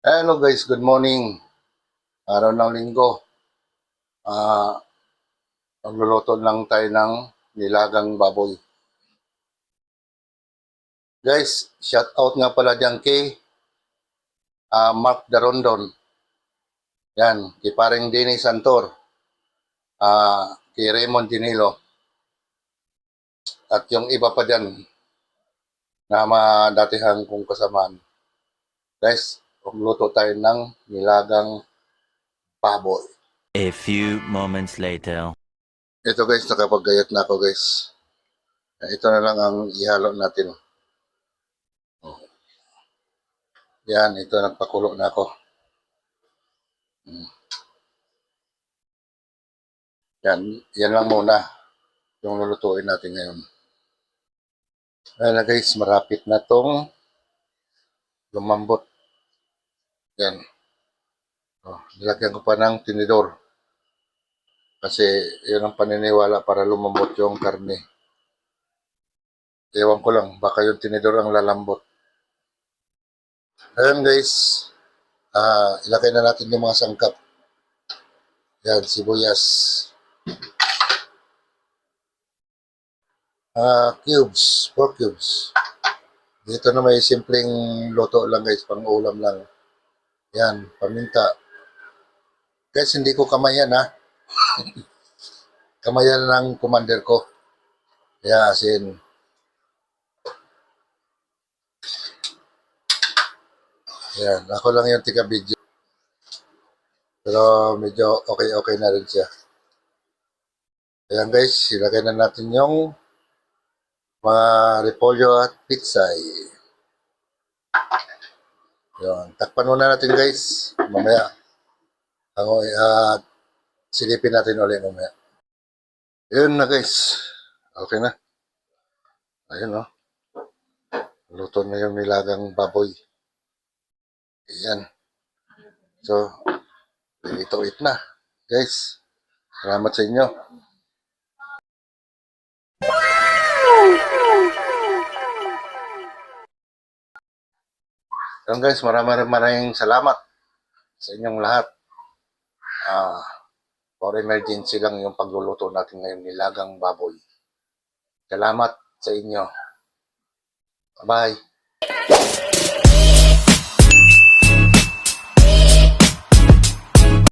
Hello guys, good morning. Araw ng linggo. Ah, Magluluto lang tayo ng nilagang baboy. Guys, shout out nga pala diyan kay Mark Darondon. Yan, kay paring Denny Santor. Kay Raymond Dinilo. At yung iba pa diyan na madatihang kong kasamaan. Guys, magluto tayo ng nilagang baboy. A few moments later. Ito guys, nakapagayat na ako guys. Ito na lang ang ihalo natin. Yan, ito nagpakulo na ako. Yan lang muna yung lulutuin natin ngayon. Ayan na guys, marapit na tong lumambot. Yan. Nilagyan ko pa ng tinidor. Kasi yun ang paniniwala para lumambot yung karne. Ewan ko lang, baka yung tinidor ang lalambot. Ayan guys, ilagay na natin yung mga sangkap. Yan, sibuyas. Cubes, 4 cubes. Dito na may simpleng luto lang guys, pang ulam lang. Yan, paminta. Guys, hindi ko kamayan ha. Kamayan ng commander ko. Kaya as in, yan, ako lang yung tika-video. Pero medyo okay na rin siya. Ayan guys, ilagay na natin yung mga repolyo at pitsay. Yan, takpan muna natin guys. Mamaya, silipin natin ulit mamaya. Yun na guys. Okay na. Ayun o. Luto na yung nilagang baboy. Ayan. So, ito it na. Guys, salamat sa inyo. Yan guys, maraming salamat sa inyong lahat. For emergency lang yung pagluluto natin ngayon nilagang baboy. Salamat sa inyo. Bye.